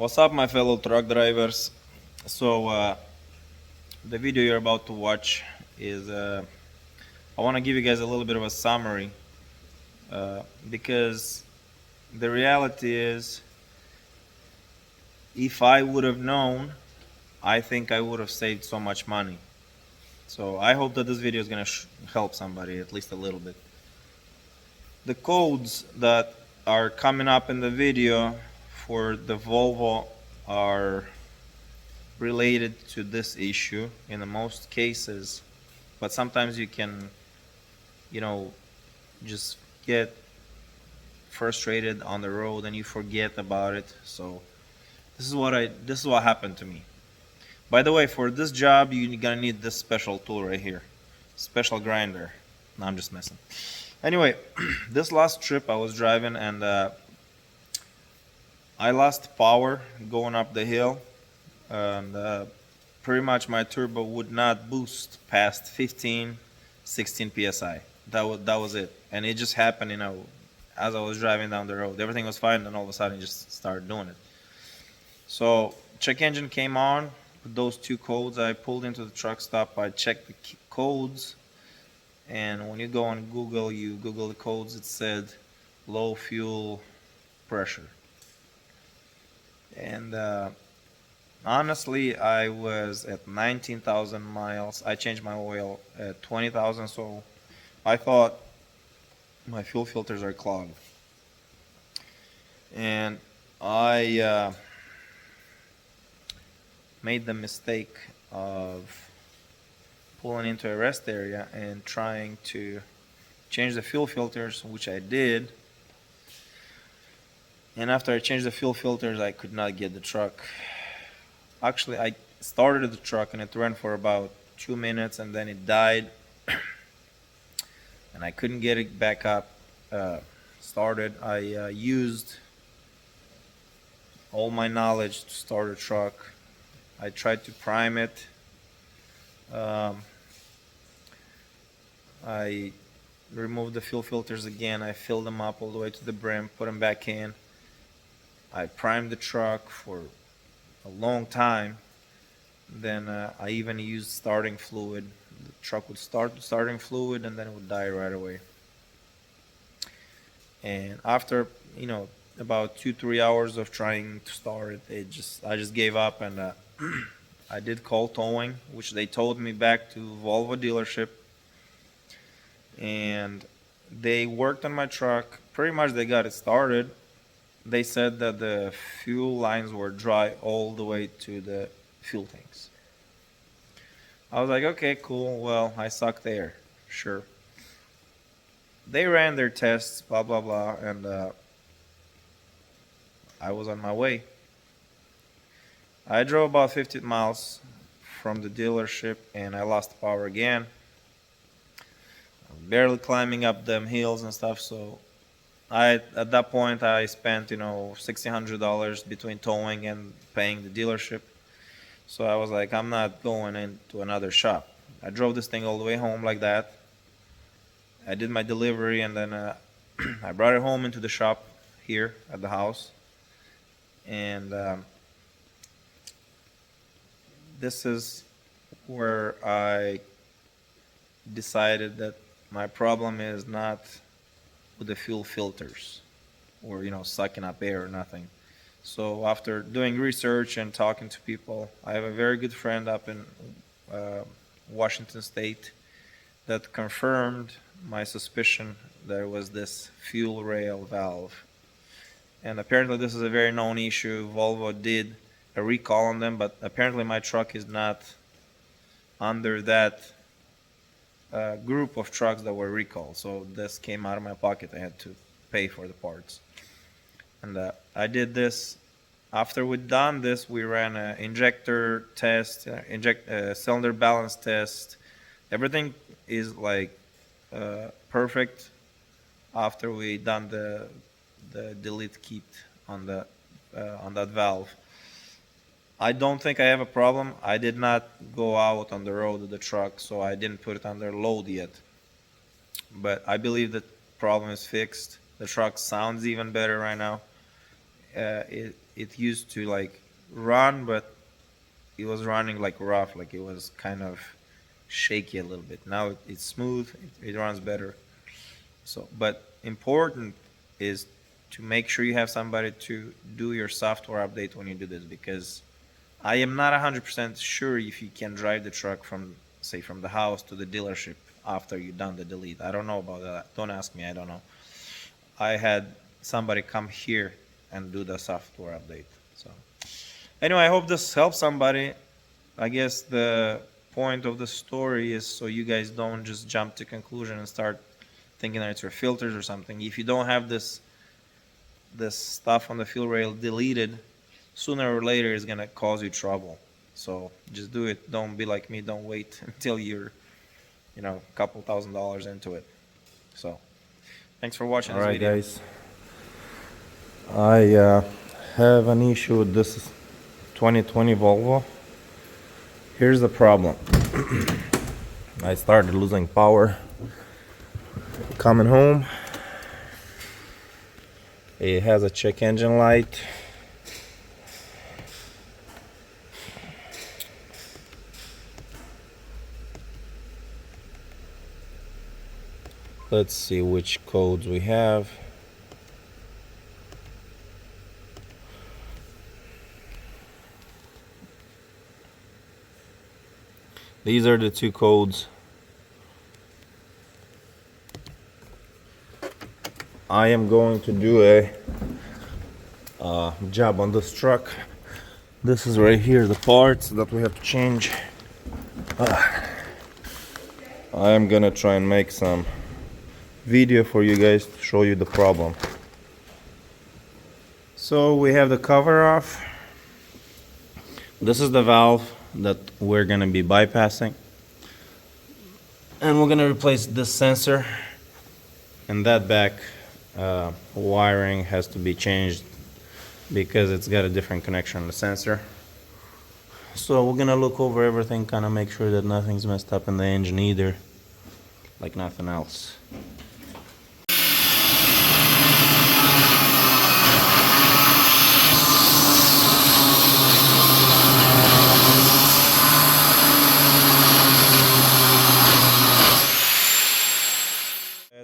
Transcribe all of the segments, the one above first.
What's up, my fellow truck drivers? So, the video you're about to watch is I want to give you guys a little bit of a summary because the reality is, if I would have known, I think I would have saved so much money. So, I hope that this video is going to help somebody at least a little bit. The codes that are coming up in the video for the Volvo are related to this issue in the most cases, but sometimes you can, you know, just get frustrated on the road and you forget about it. So this is what happened to me. By the way, for this job you're gonna need this special tool right here, special grinder. No, I'm just messing. Anyway, this last trip I was driving and I lost power going up the hill, and pretty much my turbo would not boost past 15, 16 psi. That was it, and it just happened, as I was driving down the road. Everything was fine, and all of a sudden, it just started doing it. So check engine came on with those two codes. I pulled into the truck stop. I checked the codes, and when you go on Google, you Google the codes. It said low fuel pressure, and honestly, I was at 19,000 miles. I changed my oil at 20,000, so I thought my fuel filters are clogged. And I made the mistake of pulling into a rest area and trying to change the fuel filters, which I did. And after I changed the fuel filters, I could not get the truck. Actually, I started the truck and it ran for about 2 minutes and then it died. And I couldn't get it back up started. I used all my knowledge to start a truck. I tried to prime it. Um, I removed the fuel filters again. I filled them up all the way to the brim, put them back in. I primed the truck for a long time. Then I even used starting fluid. The truck would start with starting fluid and then it would die right away. And after, about 2-3 hours of trying to start it, I just gave up, and I did call towing, which they towed me back to Volvo dealership, and they worked on my truck. Pretty much they got it started. They said that the fuel lines were dry all the way to the fuel tanks. I was like, okay, cool. Well, I sucked air. Sure. They ran their tests, blah, blah, blah, and I was on my way. I drove about 50 miles from the dealership and I lost power again. Barely climbing up them hills and stuff, so at that point I spent $1,600 between towing and paying the dealership. So I was like, I'm not going into another shop. I drove this thing all the way home like that. I did my delivery and then I brought it home into the shop here at the house. And this is where I decided that my problem is not with the fuel filters or sucking up air or nothing. So after doing research and talking to people, I have a very good friend up in uh, Washington State that confirmed my suspicion there was this fuel rail valve. And apparently this is a very known issue. Volvo did a recall on them, but apparently my truck is not under that group of trucks that were recalled. So this came out of my pocket. I had to pay for the parts. And I did this. After we done this, we ran an injector test, cylinder balance test. Everything is like perfect after we done the delete kit on the on that valve. I don't think I have a problem. I did not go out on the road with the truck, so I didn't put it under load yet. But I believe the problem is fixed. The truck sounds even better right now. it used to like run, but it was running like rough, like it was kind of shaky a little bit. Now it's smooth, it runs better. So, but important is to make sure you have somebody to do your software update when you do this, because I am not 100% sure if you can drive the truck from, say, from the house to the dealership after you've done the delete. I don't know about that. Don't ask me. I don't know. I had somebody come here and do the software update. So anyway, I hope this helps somebody. I guess the point of the story is so you guys don't just jump to conclusion and start thinking that it's your filters or something. If you don't have this stuff on the fuel rail deleted, sooner or later it's gonna cause you trouble. So just do it. Don't be like me. Don't wait until you're, a couple $1,000s into it. So thanks for watching this video. All right, guys. I have an issue with this 2020 Volvo. Here's the problem. I started losing power coming home. It has a check engine light. Let's see which codes we have. These are the two codes. I am going to do a job on this truck. This is right here, the parts that we have to change. I am gonna try and make some video for you guys to show you the problem. So we have the cover off. This is the valve that we're gonna be bypassing, and we're gonna replace this sensor, and that back wiring has to be changed because it's got a different connection on the sensor. So we're gonna look over everything, kind of make sure that nothing's messed up in the engine either, like nothing else.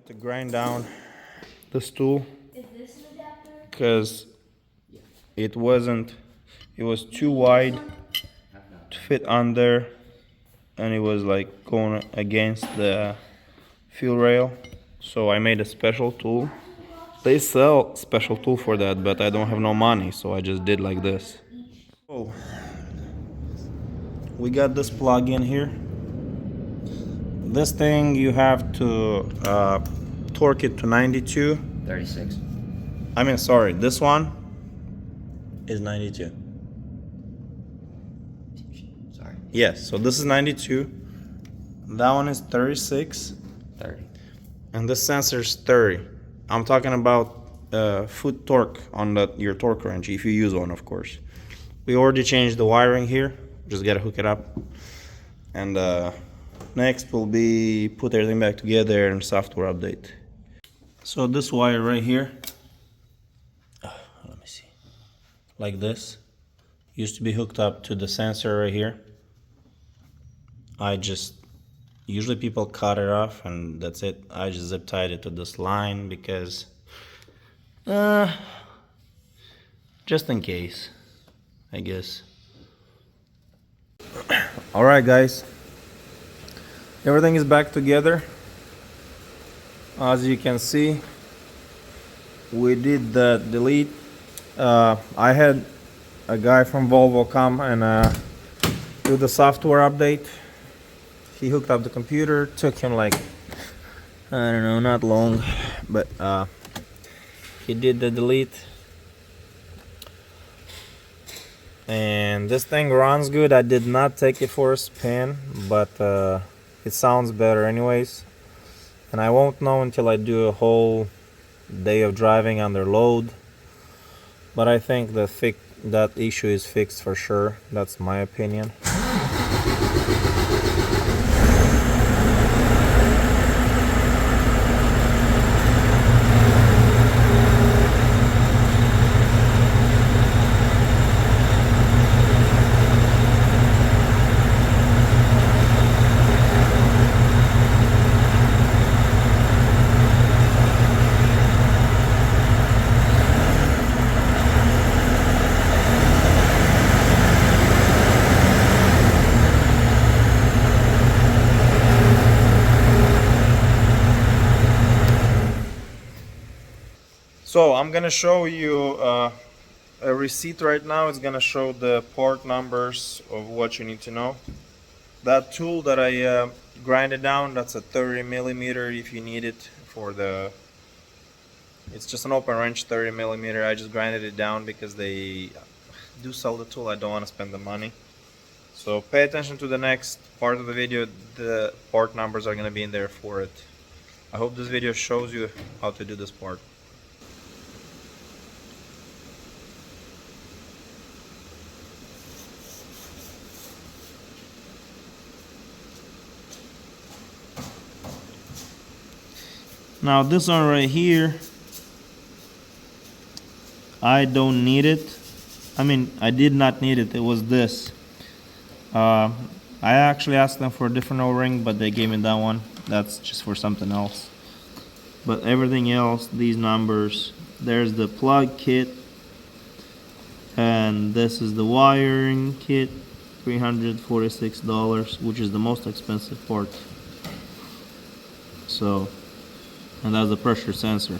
To grind down the stool because it was too wide to fit under, and it was like going against the fuel rail. So I made a special tool. They sell special tool for that, but I don't have no money, so I just did like this. Oh, we got this plug in here. This thing, you have to torque it to 92. 36. I mean, sorry, this one is 92. Sorry. Yes, so this is 92. That one is 36. 30. And this sensor is 30. I'm talking about foot torque on your torque wrench, if you use one, of course. We already changed the wiring here. Just gotta hook it up. And next will be put everything back together and software update. So this wire right here, let me see, like this, used to be hooked up to the sensor right here. Usually people cut it off and that's it. I just zip tied it to this line because, just in case, I guess. All right, guys. Everything is back together. As you can see, we did the delete. I had a guy from Volvo come and do the software update. He hooked up the computer. Took him like, I don't know, not long, but he did the delete. And this thing runs good. I did not take it for a spin, but it sounds better anyways. And I won't know until I do a whole day of driving under load. But I think that issue is fixed for sure. That's my opinion. So I'm gonna show you a receipt right now. It's gonna show the part numbers of what you need to know. That tool that I grinded down, that's a 30 millimeter if you need it for the, it's just an open wrench 30 millimeter. I just grinded it down because they do sell the tool. I don't want to spend the money. So pay attention to the next part of the video. The part numbers are going to be in there for it. I hope this video shows you how to do this part. Now this one right here, I don't need it. I mean, I did not need it. It was this. I actually asked them for a different O-ring, but they gave me that one. That's just for something else. But everything else, these numbers, there's the plug kit, and this is the wiring kit, $346, which is the most expensive part. So, and that's the pressure sensor.